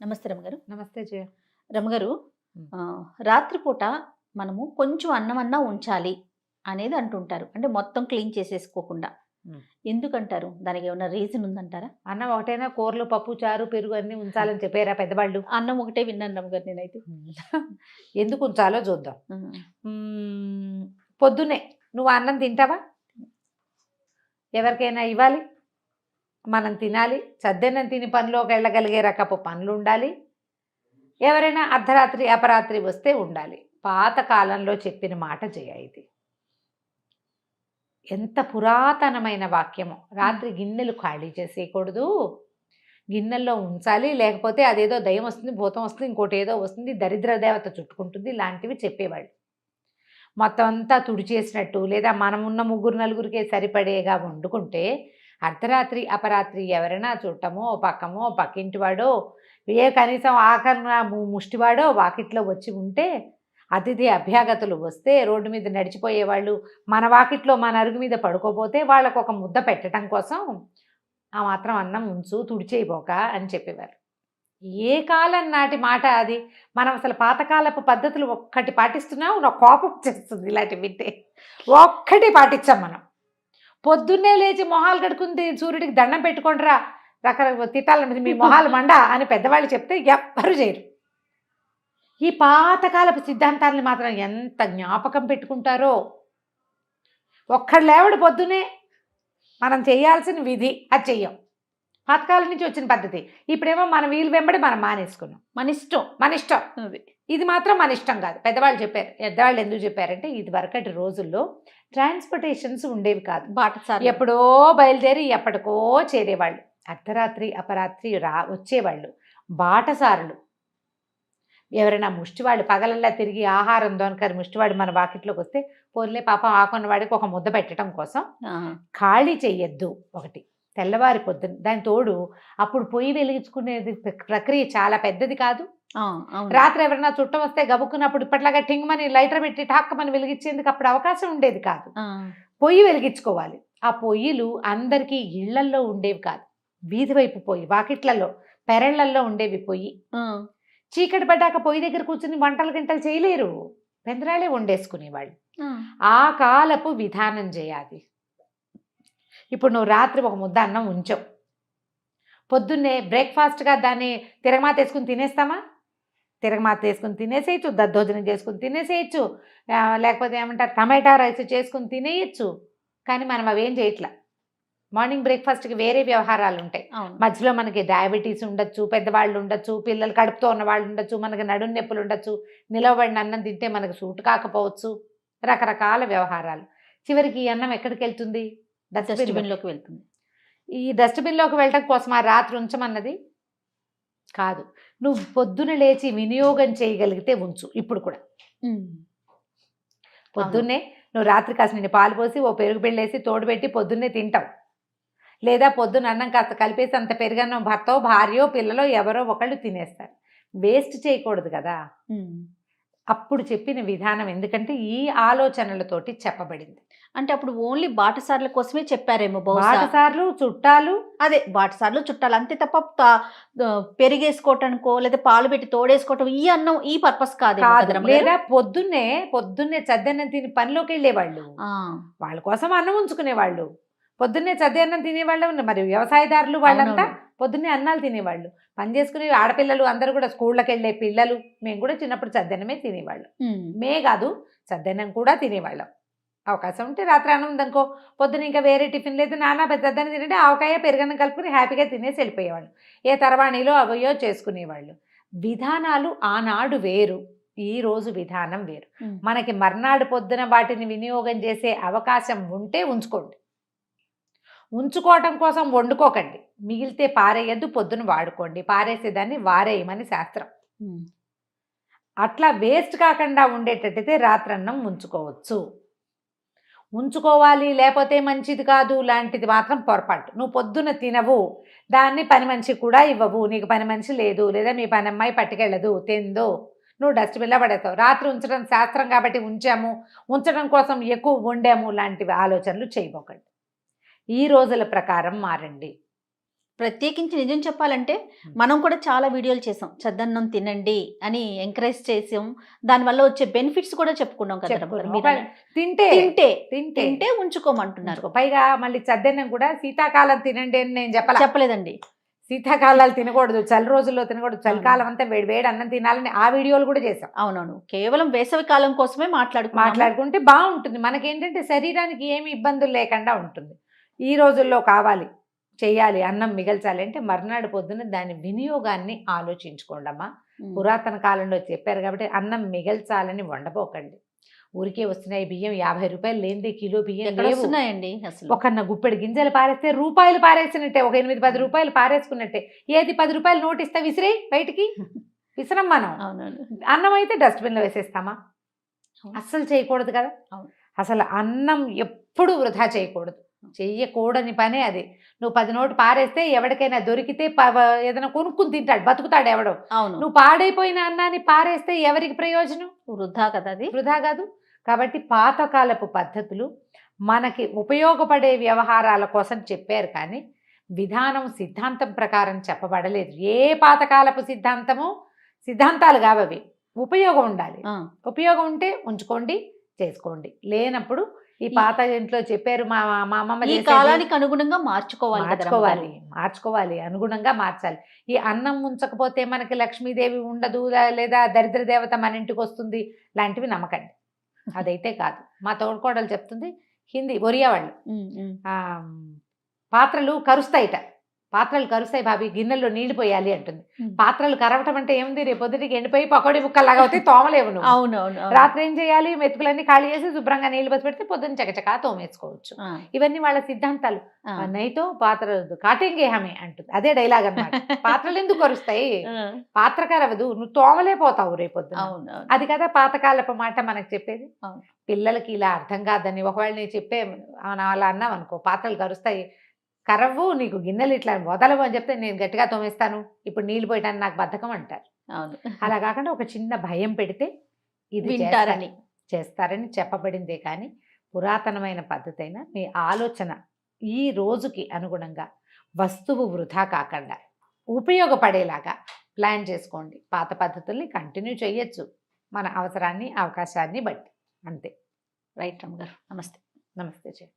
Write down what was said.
నమస్తే రమగారు. నమస్తే జయ. రమగారు, హ్మ్. రాత్రిపూట మనము కొంచెం అన్నమన్నా ఉంచాలి అనేది అంటుంటారు. అంటే మొత్తం క్లీన్ చేసేసుకోకుండా. హ్మ్. ఎందుకంటారు? దానికేమన్నా రీజన్ ఉందంటారా? అన్నం ఒకటేనా కూరలు, పప్పు, చారు, పెరుగు అన్నీ ఉంచాలని చెప్పారా పెద్దవాళ్ళు? అన్నం ఒకటే విన్నాను రమగారు నేనైతే. ఎందుకు ఉంచాలో చూద్దాం. హ్మ్. హ్మ్. పొద్దున్నే నువ్వు అన్నం తింటావా? ఎవరికైనా ఇవ్వాలి. మనం తినాలి. చద్దన్నం తిని పనిలోకి వెళ్ళగలిగే రకపు పనులుండాలి. ఎవరైనా అర్ధరాత్రి, అపరాత్రి వస్తే ఉండాలి. పాత కాలంలో చెప్పిన మాట జయ ఇది. ఎంత పురాతనమైన వాక్యమో. రాత్రి గిన్నెలు ఖాళీ చేసేయకూడదు. గిన్నెల్లో ఉంచాలి. లేకపోతే అదేదో దయ్యం వస్తుంది, భూతం వస్తుంది, ఇంకోటి ఏదో వస్తుంది, దరిద్ర దేవత చుట్టుకుంటుంది, ఇలాంటివి చెప్పేవాళ్ళు. మొత్తం అంతా తుడిచేసినట్టు లేదా మనమున్న ముగ్గురు నలుగురికే సరిపడేగా వండుకుంటే అర్ధరాత్రి అపరాత్రి ఎవరైనా చుట్టమో పక్కమో పక్కింటి వాడో కనీసం ఆఖరణ ముష్టివాడో వాకిట్లో వచ్చి ఉంటే అతిథి అభ్యాగతులు వస్తే రోడ్డు మీద నడిచిపోయేవాళ్ళు మన వాకిట్లో మన అరుగు మీద పడుకోపోతే వాళ్ళకు ఒక ముద్ద పెట్టడం కోసం ఆ మాత్రం అన్నం ఉంచు తుడిచేయబోక అని చెప్పేవారు. ఏ కాలం నాటి మాట అది. మనం అసలు పాతకాలపు పద్ధతులు ఒక్కటి పాటిస్తున్నాం, నాకు కోపం చేస్తుంది ఇలాంటి వింటే. ఒక్కటి పాటించాం మనం. పొద్దున్నే లేచి మొహాలు కడుక్కుని సూర్యుడికి దండం పెట్టుకుంటారా రకరకాల తిట్టాలని మీ మొహాలు మండ అని పెద్దవాళ్ళు చెప్తే ఎవ్వరు చేయరు. ఈ పాతకాలపు సిద్ధాంతాలని మాత్రం ఎంత జ్ఞాపకం పెట్టుకుంటారో. ఒక్కడు లేవడు పొద్దునే, మనం చేయాల్సిన విధి అది చెయ్యం. పాతకాలం నుంచి వచ్చిన పద్ధతి. ఇప్పుడేమో మన వీలు వెంబడి మనం మానేసుకున్నాం. మన ఇష్టం అది. ఇది మాత్రం మన ఇష్టం కాదు. పెద్దవాళ్ళు చెప్పారు. పెద్దవాళ్ళు ఎందుకు చెప్పారంటే ఇది వరకటి రోజుల్లో ట్రాన్స్పోర్టేషన్స్ ఉండేవి కాదు. బాటసారి ఎప్పుడో బయలుదేరి ఎప్పటికో చేరేవాళ్ళు. అర్ధరాత్రి అపరాత్రి వచ్చేవాళ్ళు. బాటసారులు ఎవరైనా ముష్టివాడు పగలల్లా తిరిగి ఆహారం దొనకరి ముష్టివాడు మన వాకిట్లోకి వస్తే పోన్లే పాపం ఆకున్న వాడికి ఒక ముద్ద పెట్టడం కోసం ఖాళీ చెయ్యొద్దు. ఒకటి తెల్లవారి పొద్దున దాని తోడు అప్పుడు పొయ్యి వెలిగించుకునేది ప్రక్రియ చాలా పెద్దది కాదు. రాత్రి ఎవరైనా చుట్టం వస్తే గబుక్కున్నప్పుడు ఇప్పట్లాగా టింగ్మని లైటర్ పెట్టి టాక్కమని వెలిగించేందుకు అప్పుడు అవకాశం ఉండేది కాదు. పొయ్యి వెలిగించుకోవాలి. ఆ పొయ్యిలు అందరికీ ఇళ్లల్లో ఉండేవి కాదు. వీధి వైపు పొయ్యి, వాకిట్లలో పెరళ్లల్లో ఉండేవి పొయ్యి. చీకటి పడ్డాక పొయ్యి దగ్గర కూర్చుని వంటలు గంటలు చేయలేరు, పెందరాలే వండేసుకునేవాళ్ళు. ఆ కాలపు విధానం చేయాలి. ఇప్పుడు నువ్వు రాత్రి ఒక ముద్ద అన్నం ఉంచావు, పొద్దున్నే బ్రేక్ఫాస్ట్గా దాన్ని తిరగమాత వేసుకుని తినేస్తామా? తిరగమాత వేసుకుని తినేసేయచ్చు, దద్దోజనం చేసుకుని తినేసేయచ్చు, లేకపోతే ఏమంటారు టమాటా రైస్ చేసుకుని తినేయచ్చు. కానీ మనం అవేం చేయట్లా. మార్నింగ్ బ్రేక్ఫాస్ట్కి వేరే వ్యవహారాలు ఉంటాయి. మధ్యలో మనకి డయాబెటీస్ ఉండొచ్చు, పెద్దవాళ్ళు ఉండొచ్చు, పిల్లలు కడుపుతో ఉన్న వాళ్ళు ఉండొచ్చు, మనకి నడుం నొప్పులు ఉండొచ్చు, నిలవబడిన అన్నం తింటే మనకు సూట్ కాకపోవచ్చు, రకరకాల వ్యవహారాలు. చివరికి ఈ అన్నం ఎక్కడికి వెళ్తుంది? డస్ట్బిన్లోకి వెళ్తుంది. ఈ డస్ట్బిన్లోకి వెళ్ళటం కోసం ఆ రాత్రి ఉంచమన్నది కాదు. నువ్వు పొద్దున లేచి వినియోగం చేయగలిగితే ఉంచు. ఇప్పుడు కూడా పొద్దున్నే నువ్వు రాత్రి కాసిన పాలు పోసి ఓ పెరుగు పెళ్ళేసి తోడుపెట్టి పొద్దున్నే తింటావు. లేదా పొద్దున అన్నం కాస్త కలిపేసి అంత పెరుగన్నం భర్తో భార్యో పిల్లలో ఎవరో ఒకళ్ళు తినేస్తారు. వేస్ట్ చేయకూడదు కదా. అప్పుడు చెప్పిన విధానం ఎందుకంటే ఈ ఆలోచనలతోటి చెప్పబడింది. అంటే అప్పుడు ఓన్లీ బాటసార్ల కోసమే చెప్పారేమో. బాటసార్లు చుట్టాలు, అదే బాటసార్లు చుట్టాలు అంతే తప్ప పెరిగేసుకోవటానికో లేదా పాలు పెట్టి తోడేసుకోవటం ఈ అన్నం ఈ పర్పస్ కాదు. లేదా పొద్దున్నే చద్దన్నం తిని పనిలోకి వెళ్ళేవాళ్ళు, వాళ్ళ కోసం అన్నం ఉంచుకునేవాళ్ళు. పొద్దున్నే చద్దన్నం తినేవాళ్ళు. మరి వ్యవసాయదారులు వాళ్ళంతా పొద్దున్నే అన్నాలు తినేవాళ్ళు. పని చేసుకునే ఆడపిల్లలు అందరూ కూడా స్కూళ్ళకి వెళ్ళే పిల్లలు మేము కూడా చిన్నప్పుడు చద్దన్నమే తినేవాళ్ళం. మే కాదు చద్దన్నం కూడా తినేవాళ్ళం. అవకాశం ఉంటే రాత్రి అన్నం ఉందనుకో పొద్దున ఇంకా వేరే టిఫిన్ లేదు, నాన్న పెద్దద్దన్ని తినంటే ఆవకాయ పెరుగన్నం కలుపుకుని హ్యాపీగా తినేసి వెళ్ళిపోయేవాళ్ళు. ఏ తర్వాణిలో అవయో చేసుకునేవాళ్ళు. విధానాలు ఆనాడు వేరు, ఈ రోజు విధానం వేరు. మనకి మర్నాడు పొద్దున వాటిని వినియోగం చేసే అవకాశం ఉంటే ఉంచుకోండి. ఉంచుకోవటం కోసం వండుకోకండి. మిగిలితే పారేయద్దు, పొద్దున వాడుకోండి. పారేసేదాన్ని వారేయమని శాస్త్రం. అట్లా వేస్ట్ కాకుండా ఉండేటట్టయితే రాత్రన్నం ఉంచుకోవచ్చు. ఉంచుకోవాలి లేకపోతే మంచిది కాదు లాంటిది మాత్రం పొరపాటు. నువ్వు పొద్దున తినవు, దాన్ని పని మనిషి కూడా ఇవ్వవు, నీకు పని మనిషి లేదు, లేదా మీ పని అమ్మాయి పట్టుకెళ్ళదు, తిందో, నువ్వు డస్ట్బిన్లో పడేస్తావు. రాత్రి ఉంచడం శాస్త్రం కాబట్టి ఉంచాము, ఉంచడం కోసం ఎక్కువ వండాము లాంటివి ఆలోచనలు చేయబోకండి. ఈ రోజుల ప్రకారం మారండి. ప్రత్యేకించి నిజం చెప్పాలంటే మనం కూడా చాలా వీడియోలు చేసాం. చద్దన్నం తినండి అని ఎంకరేజ్ చేసాం. దానివల్ల వచ్చే బెనిఫిట్స్ కూడా చెప్పుకున్నాం కదా రమ్మగారు. మీరు తింటే తింటే తింటే తింటే ఉంచుకోమంటున్నారు. పైగా మళ్ళీ చద్దన్నం కూడా శీతాకాలం తినండి అని నేను చెప్పలేదండి. శీతాకాలాలు తినకూడదు, చలి రోజుల్లో తినకూడదు, చలికాలం అంతా వేడి వేడి అన్నం తినాలని ఆ వీడియోలు కూడా చేసాం. అవునవును. కేవలం వేసవి కాలం కోసమే మాట్లాడుకుంటే బాగుంటుంది. మనకేంటంటే శరీరానికి ఏమి ఇబ్బందులు లేకుండా ఉంటుంది. ఈ రోజుల్లో కావాలి చెయ్యాలి, అన్నం మిగల్చాలి అంటే మర్నాడు పొద్దున దాని వినియోగాన్ని ఆలోచించుకోండి అమ్మా. పురాతన కాలంలో చెప్పారు కాబట్టి అన్నం మిగల్చాలని వండబోకండి. ఊరికే వస్తున్నాయి బియ్యం, 50 రూపాయలు లేనిది కిలో బియ్యం వస్తున్నాయండి. అసలు ఒక గుప్పెడు గింజలు పారేస్తే రూపాయలు పారేసినట్టే, ఒక 8-10 రూపాయలు పారేసుకున్నట్టే. ఏది 10 రూపాయలు నోట్ ఇస్తే విసిరే బయటికి విసరం మనం. అన్నం అయితే డస్ట్బిన్లో వేసేస్తామా? అస్సలు చేయకూడదు కదా. అసలు అన్నం ఎప్పుడు వృధా చేయకూడదు. చెయ్యకూడని పనే అది. నువ్వు 10 నోటు పారేస్తే ఎవరికైనా దొరికితే ఏదైనా కొనుక్కుని తింటాడు, బతుకుతాడు ఎవడో. నువ్వు పాడైపోయిన అన్నాన్ని పారేస్తే ఎవరికి ప్రయోజనం? వృధా కదా, అది వృధా కాదు. కాబట్టి పాతకాలపు పద్ధతులు మనకి ఉపయోగపడే వ్యవహారాల కోసం చెప్పారు కానీ విధానం సిద్ధాంతం ప్రకారం చెప్పబడలేదు. ఏ పాతకాలపు సిద్ధాంతాలు కావవి. ఉపయోగం ఉండాలి. ఉపయోగం ఉంటే ఉంచుకోండి, చేసుకోండి. లేనప్పుడు ఈ పాత ఇంట్లో చెప్పారు మా అమ్మమ్మ ఈ కాలానికి అనుగుణంగా మార్చుకోవాలి, అనుగుణంగా మార్చాలి. ఈ అన్నం ఉంచకపోతే మనకి లక్ష్మీదేవి ఉండదు, లేదా దరిద్ర దేవత మన ఇంటికి వస్తుంది లాంటివి నమ్మకండి. అదైతే కాదు. మా తోడుకోడలు చెప్తుంది, హిందీ ఒరియా వాళ్ళు, పాత్రలు కరుస్తాయి బాబీ, గిన్నెల్లో నీళ్లు పోయాలి అంటుంది. పాత్రలు కరవటం అంటే ఏముంది, రేపు పొద్దుటికి ఎండిపోయి పకోడీ ముక్కల్లాగా అవుతాయి, తోమలేవు నువ్వు. అవునవును. రాత్రి ఏం చేయాలి, మెతుకులన్నీ ఖాళీ చేసి శుభ్రంగా నీళ్లు పోసి పెడితే పొద్దున్న చకచకా తోమేసుకోవచ్చు. ఇవన్నీ వాళ్ళ సిద్ధాంతాలు. నైతో పాత్ర కాటేంగే హమే అంటుంది. అదే డైలాగ్ అన్నమాట. పాత్రలు ఎందుకు కరుస్తాయి? పాత్ర కరవదు, నువ్వు తోమలేపోతావు రేపొద్దున. అది కదా పాతకాలపు మాట మనకు చెప్పేది. పిల్లలకి ఇలా అర్థం కాదని ఒకవేళ నేను చెప్పే అలా అన్నావు అనుకో, పాత్రలు కరుస్తాయి, కరవ్వు, నీకు గిన్నెలు ఇట్లా వదలవు అని చెప్తే నేను గట్టిగా తోమేస్తాను, ఇప్పుడు నీళ్ళు పోయటానికి నాకు బద్ధకం అంటారు. అలా కాకుండా ఒక చిన్న భయం పెడితే ఇది చేస్తారని చెప్పబడిందే కానీ పురాతనమైన పద్ధతి అయినా మీ ఆలోచన ఈ రోజుకి అనుగుణంగా వస్తువు వృధా కాకుండా ఉపయోగపడేలాగా ప్లాన్ చేసుకోండి. పాత పద్ధతుల్ని కంటిన్యూ చేయొచ్చు మన అవసరాన్ని అవకాశాన్ని బట్టి. అంతే. రైట్ రమ్మ గారు, నమస్తే. నమస్తే.